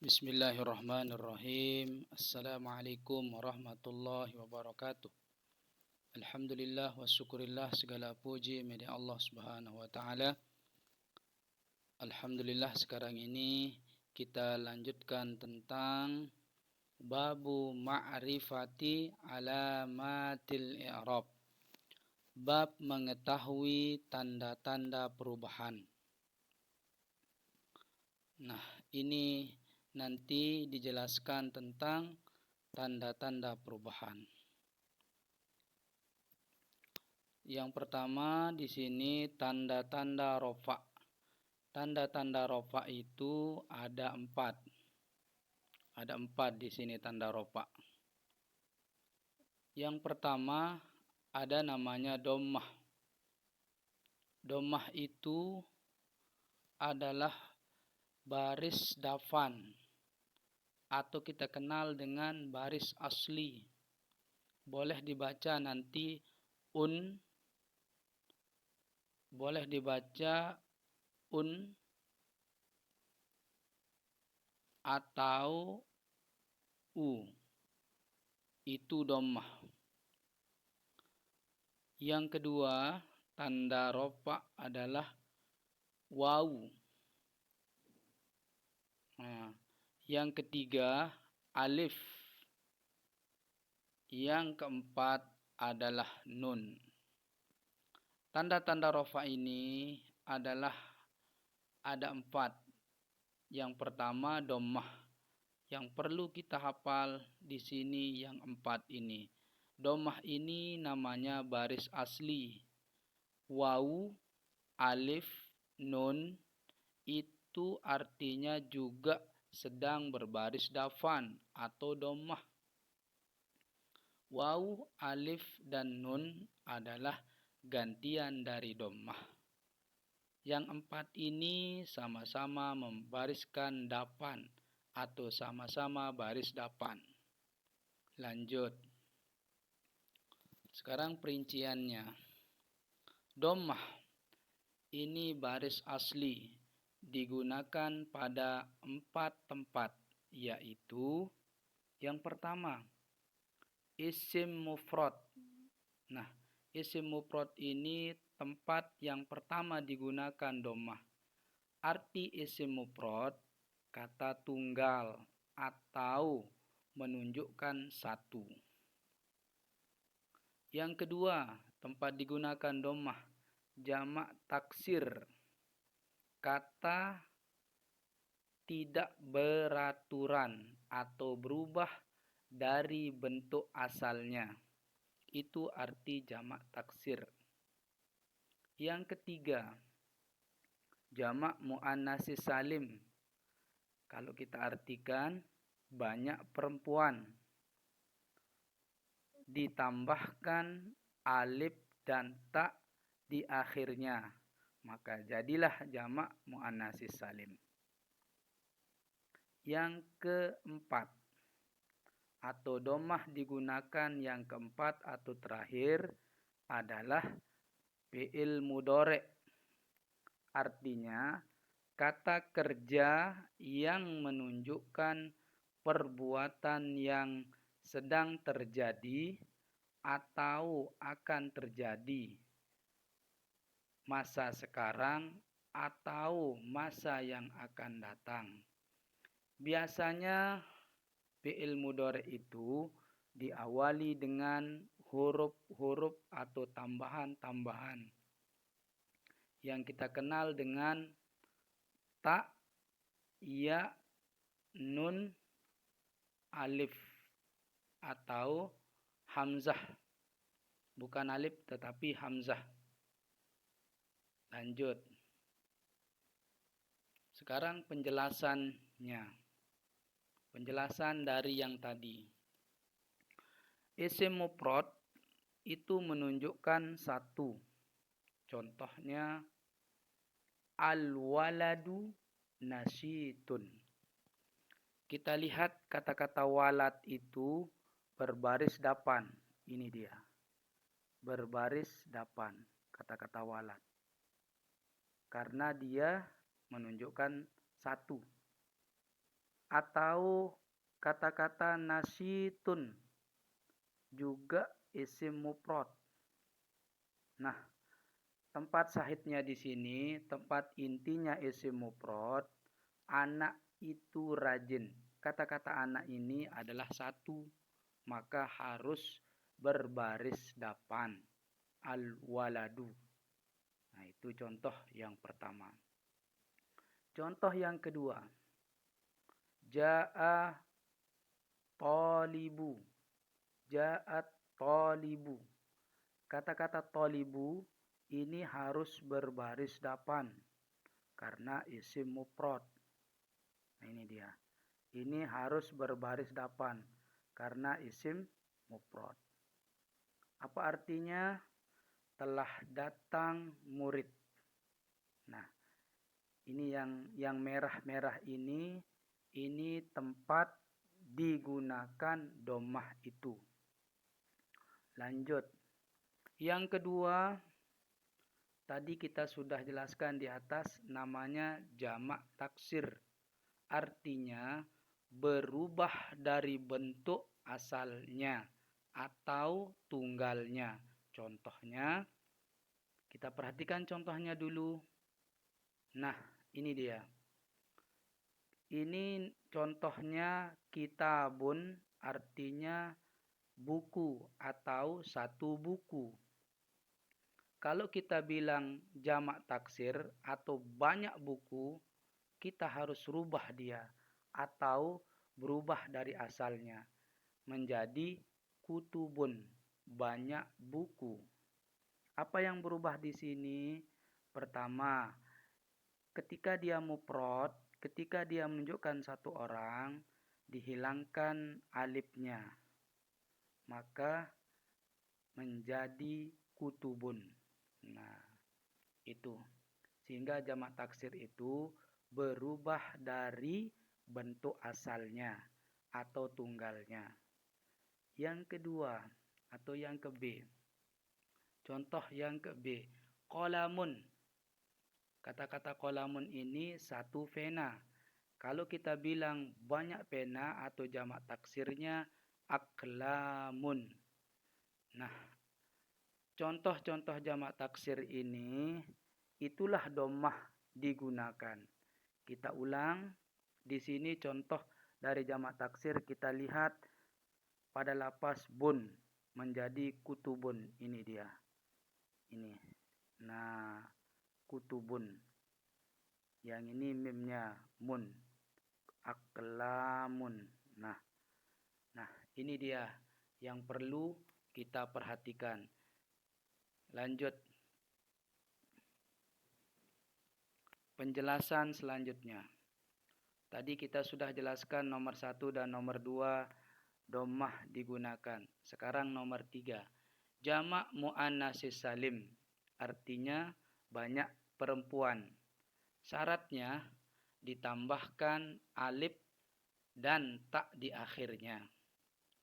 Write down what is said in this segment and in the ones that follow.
Bismillahirrahmanirrahim. Assalamualaikum warahmatullahi wabarakatuh. Alhamdulillah wa syukurillah, segala puji milik Allah Subhanahu wa taala. Alhamdulillah, sekarang ini kita lanjutkan tentang babu ma'rifati alamatil i'rab. Bab mengetahui tanda-tanda perubahan. Nah, ini nanti dijelaskan tentang tanda-tanda perubahan. Yang pertama di sini tanda-tanda rofa. Tanda-tanda rofa itu ada 4. Ada 4 di sini tanda rofa. Yang pertama ada namanya dhammah. Dhammah itu adalah baris dafan atau kita kenal dengan baris asli. Boleh dibaca nanti boleh dibaca atau itu dhammah. Yang kedua tanda rofa adalah wawu. Yang ketiga alif. Yang keempat adalah nun. Tanda-tanda rofa ini adalah ada 4. Yang pertama dhammah. Yang perlu kita hafal di sini yang 4 ini. Dhammah ini namanya baris asli. Wawu, alif, nun itu artinya juga sedang berbaris dafan atau dhammah. Wawu, alif, dan nun adalah gantian dari dhammah. Yang 4 ini sama-sama membariskan dafan atau sama-sama baris dafan. Lanjut. Sekarang perinciannya. Dhammah ini baris asli digunakan pada 4 tempat, yaitu yang pertama isim mufrad. Nah, isim mufrad ini tempat yang pertama digunakan dhammah. Arti isim mufrad kata tunggal atau menunjukkan satu. Yang kedua, tempat digunakan dhammah jamak taksir. Kata tidak beraturan atau berubah dari bentuk asalnya. Itu arti jamak taksir. Yang ketiga, jamak muannats salim. Kalau kita artikan banyak perempuan. Ditambahkan alif dan ta di akhirnya. Maka jadilah jamak muannats salim. Yang keempat, atau dhammah digunakan yang keempat atau terakhir adalah fi'il mudhari'. Artinya kata kerja yang menunjukkan perbuatan yang sedang terjadi atau akan terjadi masa sekarang atau masa yang akan datang. Biasanya fi'il mudhari' itu diawali dengan huruf-huruf atau tambahan-tambahan yang kita kenal dengan ta, ya, nun, alif atau hamzah. Bukan alif tetapi hamzah. Lanjut. Sekarang penjelasannya. Penjelasan dari yang tadi. Isim mufrad itu menunjukkan satu. Contohnya al-waladu nasyitun. Kita lihat kata-kata walad itu berbaris dapan. Ini dia. Berbaris dapan kata-kata walad. Karena dia menunjukkan satu. Atau kata-kata nasitun juga isim mufrad. Nah, tempat sahihnya di sini, tempat intinya isim mufrad, anak itu rajin. Kata-kata anak ini adalah satu, maka harus berbaris depan. Al-waladu. Nah, itu contoh yang pertama. Contoh yang kedua. Ja'a talibu. Ja'at talibu. Kata-kata talibu ini harus berbaris depan karena isim mufrad. Nah, ini dia. Ini harus berbaris depan karena isim mufrad. Apa artinya? Telah datang murid. Nah, ini yang merah-merah ini tempat digunakan dhammah itu. Lanjut. Yang kedua, tadi kita sudah jelaskan di atas, namanya jamak taksir. Artinya berubah dari bentuk asalnya atau tunggalnya. Contohnya, kita perhatikan contohnya dulu. Nah, ini dia. Ini contohnya kitabun, artinya buku atau satu buku. Kalau kita bilang jamak taksir atau banyak buku, kita harus rubah dia atau berubah dari asalnya menjadi kutubun, banyak buku. Apa yang berubah di sini? Pertama, ketika dia mufrad, ketika dia menunjukkan satu orang, dihilangkan alifnya, maka menjadi kutubun. Nah, itu. Sehingga jamak taksir itu berubah dari bentuk asalnya atau tunggalnya. Yang kedua atau yang ke B. Contoh yang ke B. Qalamun. Kata-kata qalamun ini satu pena. Kalau kita bilang banyak pena atau jamak taksirnya aqlamun. Nah, contoh-contoh jamak taksir ini itulah dhammah digunakan. Kita ulang. Di sini contoh dari jamak taksir kita lihat pada lapas bun menjadi kutubun. Ini dia. Ini. Nah, kutubun. Yang ini mimnya mun. Aqlamun. Nah, ini dia yang perlu kita perhatikan. Lanjut. Penjelasan selanjutnya. Tadi kita sudah jelaskan nomor 1 dan nomor 2 dhammah digunakan. Sekarang nomor 3. Jamak muannatsis salim. Artinya banyak perempuan. Syaratnya ditambahkan alif dan tak di akhirnya.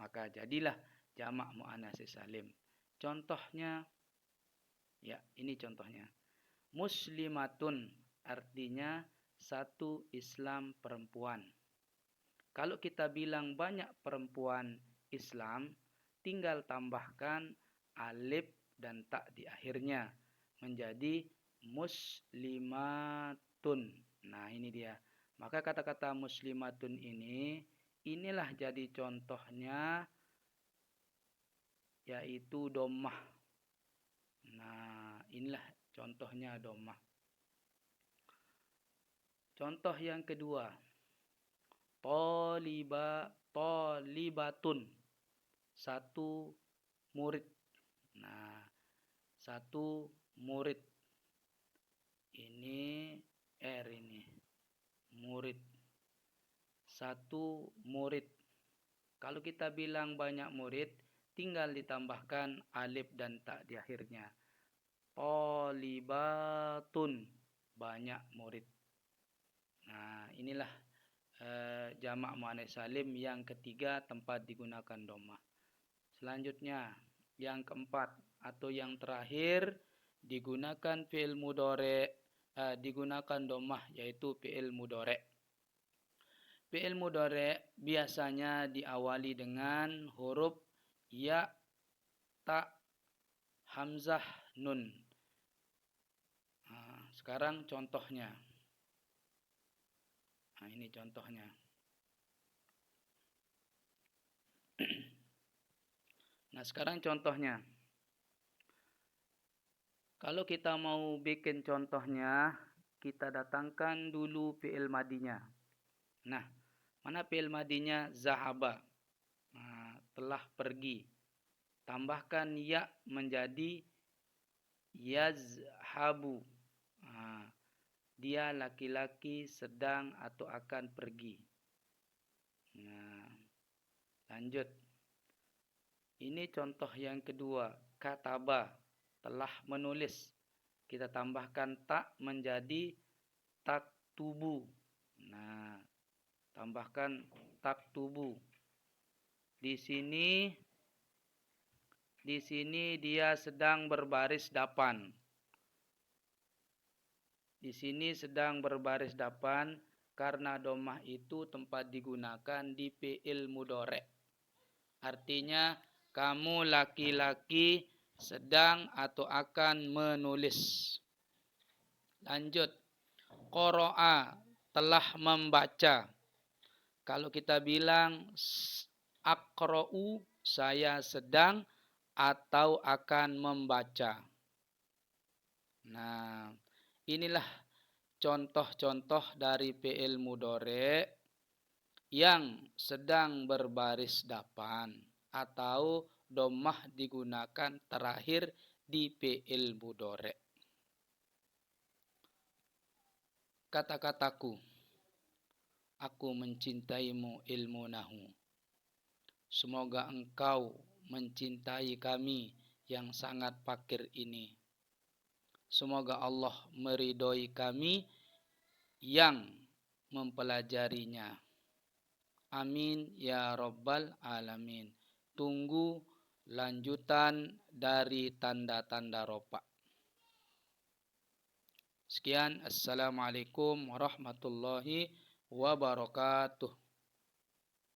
Maka jadilah jamak muannatsis salim. Contohnya, ya ini contohnya. Muslimatun artinya satu Islam perempuan. Kalau kita bilang banyak perempuan Islam, tinggal tambahkan alif dan tak di akhirnya menjadi muslimatun. Nah, ini dia. Maka kata-kata muslimatun inilah jadi contohnya, yaitu dhammah. Nah, inilah contohnya dhammah. Contoh yang kedua. Talibatun. Satu murid. Nah, satu murid. Ini ini. Murid. Satu murid. Kalau kita bilang banyak murid, tinggal ditambahkan alif dan tak di akhirnya. Talibatun. Banyak murid. Nah, inilah jamak muannats salim yang ketiga tempat digunakan dhammah. Selanjutnya, yang keempat atau yang terakhir digunakan fi'il mudhari', digunakan dhammah yaitu fi'il mudhari'. Fi'il mudhari' biasanya diawali dengan huruf ya, ta, hamzah, nun. Nah, sekarang contohnya. Nah, ini contohnya. Nah, sekarang contohnya. Kalau kita mau bikin contohnya, kita datangkan dulu fi'il madinya. Nah, mana fi'il madinya? Zahaba. Nah, telah pergi. Tambahkan ya menjadi yazhabu. Nah, dia laki-laki sedang atau akan pergi. Nah, lanjut. Ini contoh yang kedua. Kataba. Telah menulis. Kita tambahkan tak menjadi taktubu. Nah, tambahkan taktubu. Di sini dia sedang berbaris dapan. Di sini sedang berbaris dapan karena domah itu tempat digunakan di fi'il mudhari'. Artinya kamu laki-laki sedang atau akan menulis. Lanjut. Qara'a telah membaca. Kalau kita bilang aqra'u saya sedang atau akan membaca. Nah, inilah contoh-contoh dari fi'il mudhari' yang sedang berbaris dapan atau dhammah digunakan terakhir di fi'il mudhari'. Kata-kataku, aku mencintaimu ilmu nahu. Semoga engkau mencintai kami yang sangat fakir ini. Semoga Allah meridhoi kami yang mempelajarinya. Amin ya rabbal alamin. Tunggu lanjutan dari tanda-tanda rofa. Sekian, assalamualaikum warahmatullahi wabarakatuh.